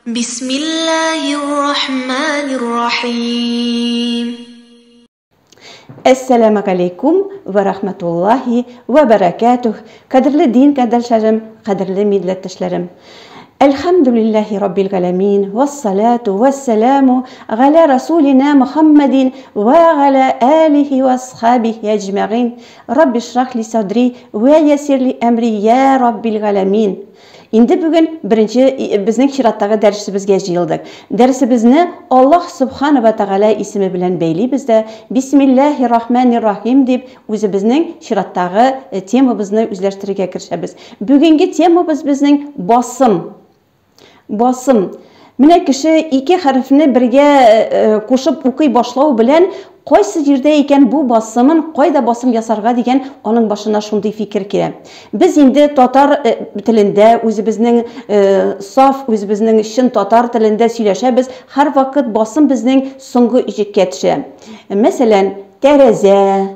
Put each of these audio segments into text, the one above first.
بسم الله الرحمن الرحيم. Esselamu aleykum ve rahmetullahi ve berekatuh. Kadirli din kardeşlerim, kadirli milletleşlerim. Elhamdülillahi Rabbil alemin ve salatu ve selamu ala Resulina Muhammedin ve ala alihi ve ashabihi ecma'in. Rabbi şrah li sadri ve yesir li emri ya Rabbil alemin. Endi bugün bizning şirattagi dersimizga jiyildik. Dersimizni Allah subhanahu va taala ismi bilan beylaybizda. Bismillahirrahmanirrahim deb o'zi bizning şirattagi temamizni o'zlashtirishga kirishamiz. Bugungi temamiz bizning bosim. Bosim. Mana kishi ikki harfni birga qo'shib o'qiy boshlaw bilan qaysi yerda ekan bu bosimni qayda bosim yasarga degan onun boshina shunday fikr keladi. Biz endi totar tilida o'zi bizning sof o'zi bizning shin totar tilida söylashamiz. Har vaqt bosim bizning so'nggi ijikka tusha. Masalan, teraza,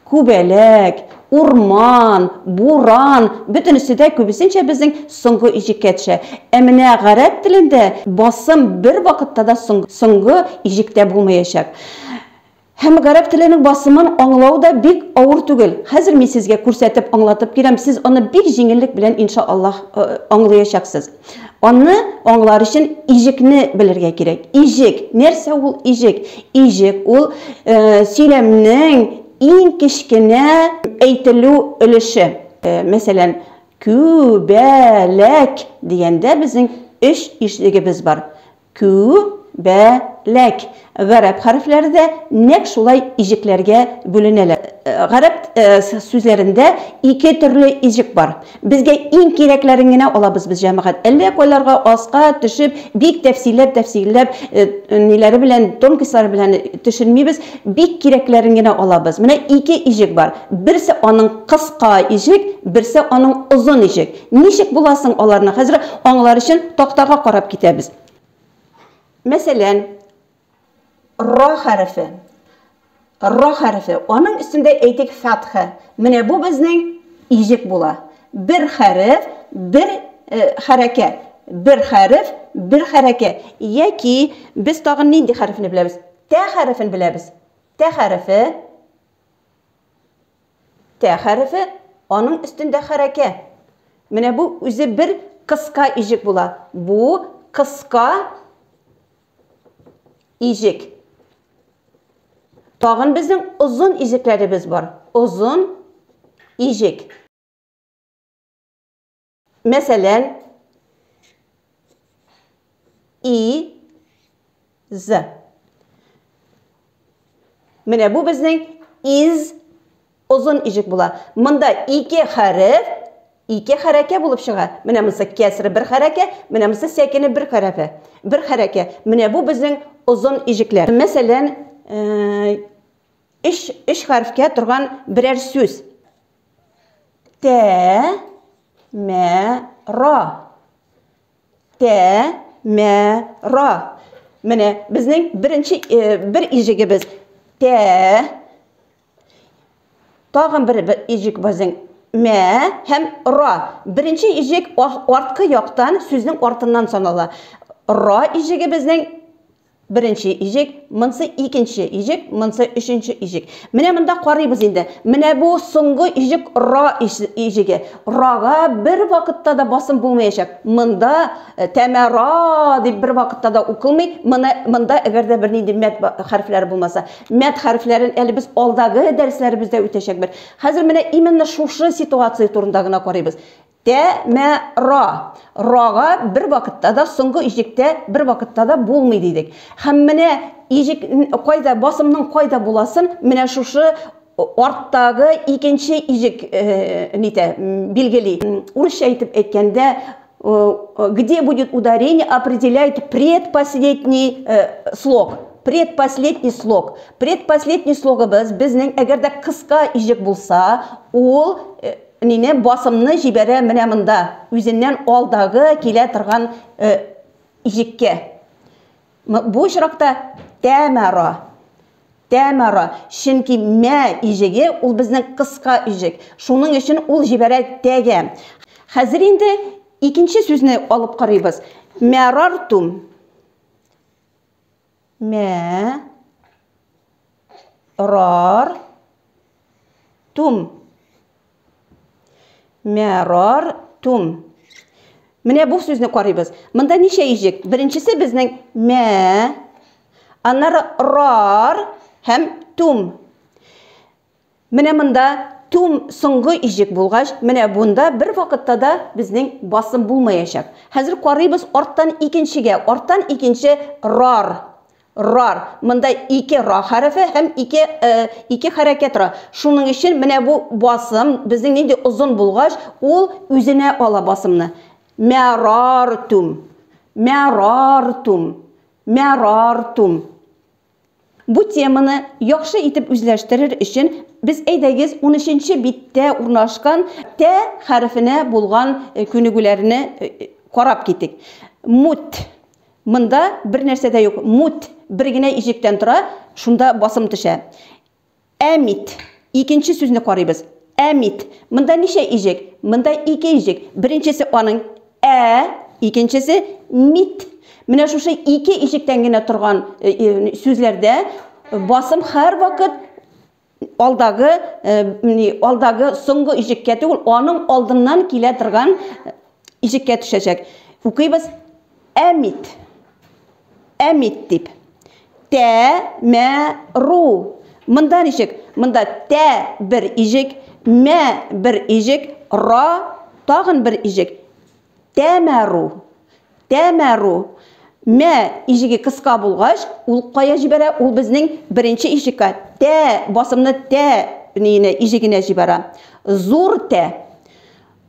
ko'balak, o'rmon, bo'ron, butunisida ko'pincha bizning so'nggi ijikka tusha. Ammo g'arab tilida bosim bir vaqtda so'nggi ijikda bo'lmayacak. Hem garip tilinin basımını anlağı da bek ağır tugul. Hazır mı sizge ko'rsatib anlatıp girem. Siz onu bek jengillik bilen inşallah anlayacaksınız. Onu anlar için ijikni bilirge gerek. Ijik. Nerse ol ijik? Ijik ol söyleminin en kichkina aytilу ülüşü. Mesela ko'balak deganda bizning 3 ijligimiz var. Ko'balak. Garip harflerde nek şulay ijiklerge bölüneler. Garip sözlerinde iki türlü ijik var. Bizge en gereklerini alabız biz cemaat. Elle koylarga asqa düşüp, bik tefsirlep, neleri bilen, tonkisları bilen düşünmeyiz. Bik gereklerini alabız. Mine iki ijik var. Birisi onun kıska ijik, birisi onun uzun ijik. Nişik bulasın onlarını? Hazır onlar için toktağa qarab ketemiz. Mesela Ra harfi. Ra harfi. Onun üstünde aytik fathı. Mine bu bizning ijik bula. Bir harf, bir hareket. Bir harf, bir hareket. Yaki biz tağın neydi harfini biliriz? T harfini biliriz. T harfi. T harfi. Onun üstünde hareket. Mine bu özü bir kıska ijik bula. Bu kıska ijik. Tağın bizim uzun ijiklerimiz var. Uzun ijik. Mesela iz. Mine bu bizim iz uzun ijik bula. Mında iki harf, iki hareke bulup çığa. Mine mesela kesri bir hareke, mine mesela sekini bir harfe. Bir hareke. Mine bu bizim uzun ijikler. Mesela iş harfke turgan birer söz. Temera. Temera. Mine bizning birinchi bir ijigimiz tağın bir ijik bizning hem ra. Birinchi ijik ortqi yoqdan sözning ortidan sanala. Ra ijigi bizning birinchi ijik, mınsı ikinci ijik, mınsı üçüncü ijik. Mine bunda qaraymiz endi. Mine bu so'nggi ijik ra ijigi. Raga bir vaqtda da bosim bo'lmayacak. Mında temera deb bir vaqtda da o'qilmay, mında agarda bir neydi mat harflari bo'lmasa, mat harflarini eli biz oldagi darslarimizda o'tashakmiz. Hozir mine imanna shu situatsiya turundagina qaraymiz. Temera. Raga bir vaqtda da so'nggi ijikda bir vaqtda da bo'lmaydi dedik. Hammani ijik qayda bosimning qayda bo'lasin? Mana shu ortdagi ikinchi ijik nita belgili. Urusha aytib aytganda где будет ударение определяет предпоследний слог. Предпоследний слог. Предпоследний slogimiz bizning agarda qisqa ijik bo'lsa, ol nine bosimni jibere mine mında özünden oldagi kele turgan ijikka. Bu işrakta temera. Temera. Çünkü me ijigi ol bizning qisqa ijik. Şunun için ol jibere tege. Hazır indi икенче сүзне алып карыйбыз. Мәрартум. Мәрартум. Мәрартум. Менә бу сүзне карыйбыз. Монда ничә ижек? Беренчесе безнең мә, аннары рар һәм тум. Менә монда тум соңгы ижек булгач, менә бунда бер вакытта да безнең басым булмаячак. Хәзер карыйбыз арттан икенчегә. Арттан икенче рар. Рар. Монда ике ра хәрефе һәм ике хәрәкәт ра. Шуның өчен менә бу басым безнең нинди узын булгач, ул үзенә ала басымны. Мәрартум. Мәрартум. Мәрартум. Бу теманы яхшы итеп үзләштерер өчен biz әйдәгез 13-нче биттә урнашкан тә хәрефенә булган күнегүләрне карап китик. Мут. Монда бер нәрсә дә юк. Мут бер генә ижектән тора, шунда басым төшә. Әмит. Икенче сүзне карыйбыз. Әмит. Монда ничә ижек? Монда 2 ижек. Беренчесе аның икенчесе мит. Менә шушы 2 ижектән генә торган сүзләрдә басым һәр вакыт алдагы соңгы ижеккә түгел, аның алдыннан килә торган ижеккә төшәчәк. Укыйбыз. Әмит. Әмит дип. Тәмәру. Монда ничек? Монда тә бер ижек, мә бер ижек, ра тагын бер ижек. Тәмәру. Тәмәру. Мә ижеге кыска булгач, ул кая җибәрә? Ул безнең беренче ижеккә. Тә басымны тә ижегенә җибәрә. Зур тә.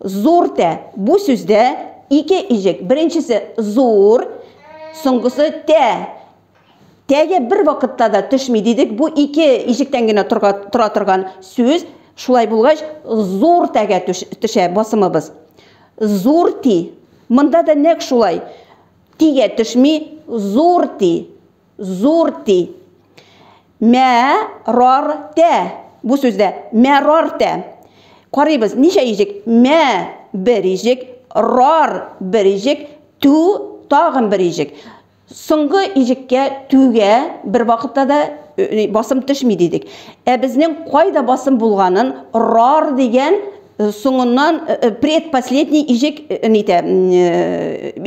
Зур тә. Бу сүздә 2 ижек. Беренчесе зур, соңгысы тә. Тәгә бер вакытта да төшми дидек. Бу 2 ижектән генә тора торган сүз. Шулай булгач, зур тәгә төшә басымыбыз. Зур ти. Монда да нәк шулай. Тигә төшми, зур ти. Зур ти. Мәрар тә. Бу сүздә мәрар тә. Карыйбыз, ничә ижек? Мә бер ижек, рар бер ижек, ту тагын бер ижек. Соңгы ижеккә түгә бер вакытта да басым төшми дидек. Безнең кайда басым булганын рар дигән соңыннан предпоследний ижек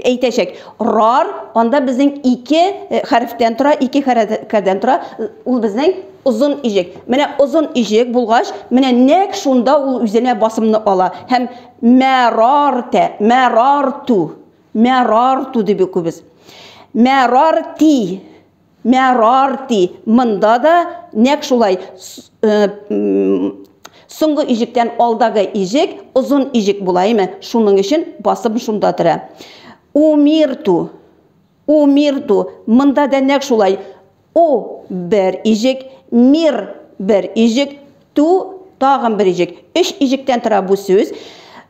әйтәчәк. Рар, анда безнең 2 хәрефтән тора, 2 хәрәкәттән тора, ул безнең узын ижек. Менә узын ижек булгач, менә нәк шунда ул үзенә басымны ала. Һәм мәрарта, мәрарту, мәрарту дип укыбыз. Мәрарти, мәрарти. Монда да нәк шулай. Соңгы ижектән алдагы ижек узын ижек булаймы? Шуның өчен басым шунда тора. Умирту. Умирту. Монда да нәк шулай. О бер ижек, мир бер ижек, ту тагын бер ижек. 3 ижектән тора бу сүз.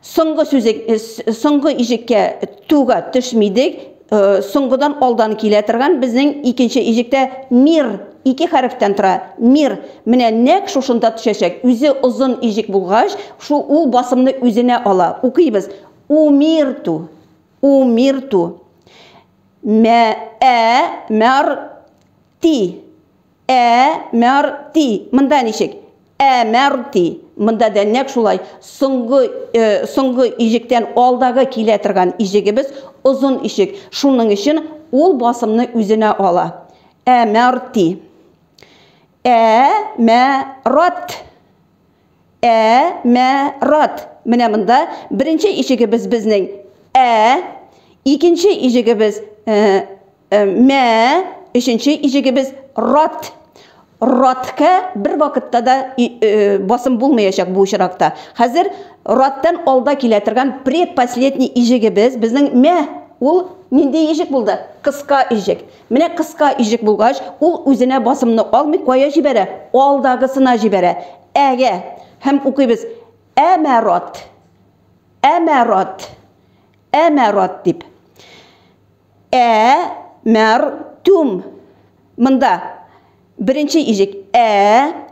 Соңгы ижеккә туга төшмидек. Соңгыдан алдан килә торган безнең икенче ижектә мир 2 хәрефтән тора. Мир. Менә нәк шушында төшәчәк. Үзе узын ижек булгач, шу ул басымны үзенә ала. Укыйбыз. Умирту. Умирту. Мәрти. Мәрти. Монда ничек? Мәрти. Монда да нәк шулай. Соңгы ижектән алдагы килә торган ижегебез узын ижек. Шуның өчен ул басымны үзенә ала. Мәрти. Мәрат. Мәрат. Менә монда беренче ижегебез безнең икенче ижегебез мә, өченче ижегебез рат. Ратка бер вакытта да басым булмаячак бу очракта. Хәзер раттан алда килә торган предпоследний ижегебез безнең мә. Ул нинди ижек булды? Кыска ижек. Менә кыска ижек булгач, ул үзенә басымны алмый, кая җибәрә? Алдагысына җибәрә. Әгә. Һәм укыйбыз. Әмәрат. Әмәрат. Әмәрат дип. Мәртум. Монда беренче ижек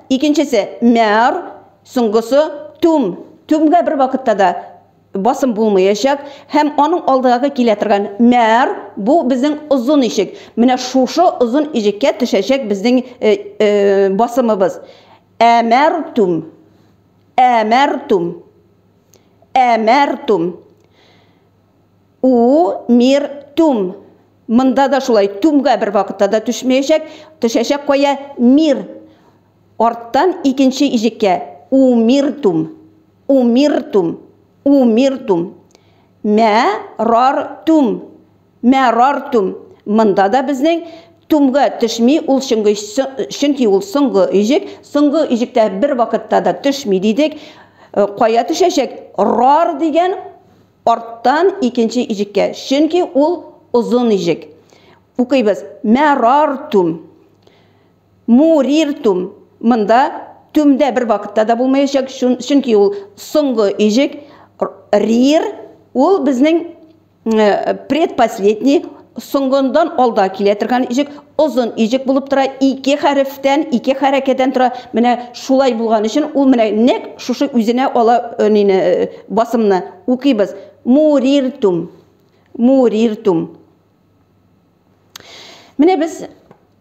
икенчесе мәр, соңгысы тум. Тумга бер вакытта да басым булмаячак, һәм аның алдыгы килә торган мәр бу безнең озын ишек. Менә шушы озын ишеккә төшәчәк безнең басымыбыз. Әмәртум, әмәртум, әмәртум, умиртум. Монда да шулай тумга бер вакытта да төшмәячәк, төшәчәк кая мир. Арттан икенче ишеккә умиртум, умиртум, умиртум. Мәрартум, мәрартум. Монда да безнең тумга төшми, ул чөнки ул соңгы ишек, соңгы ишектә бер вакытта да төшми дидек. Кая төшәчәк? Рар дигән арттан икенче ишеккә, чөнки ул озын ишек. Укыйбыз. Мәрартум, муриртум. Монда түмдә бер вакытта да булмаячак, чөнки ул соңгы ишек. Рир ул безнең предпоследний, соңгыдан алда килә торган ишек, озын ишек булып тора, ике хәрефтән, ике хәрәкәттән тора. Менә шулай булган өчен ул менә нәк шушы үзенә ала басымны. Укыйбыз. Муриртум, муриртум. Менә без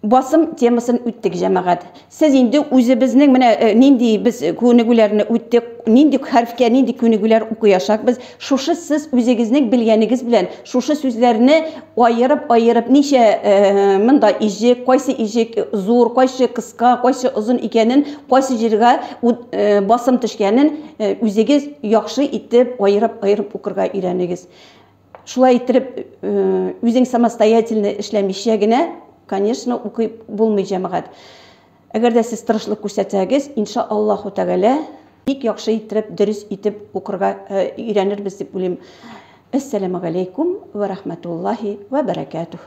басым темасын үттек, җәмәгать. Сез инде үзебезнең менә нинди біз күнегүләрне үттек, нинди хәрфкә нинди күнегүләр укыячак без, шушы сез үзегезнең белгәнегез белән шушы сүзләрне айырып ничә монда ишек, кайсы ишек зур, кайсы кыска, кайсы озын икәнен, кайсы җиргә басым төшкәнен үзегез яхшы итеп айырып укырга өйрәнегез. Шулай итеп үзең самостоятельно эшләмичә генә, конечно, укып булмый, җәмәгать. Әгәр дә сез тырышлык күрсәтсәгез, иншааллаху тәгалә бик яхшы итеп, дөрес итеп укырга өйрәнербез дип уйлыйм. Ассаламу алейкум ва рахматуллахи ва баракатух.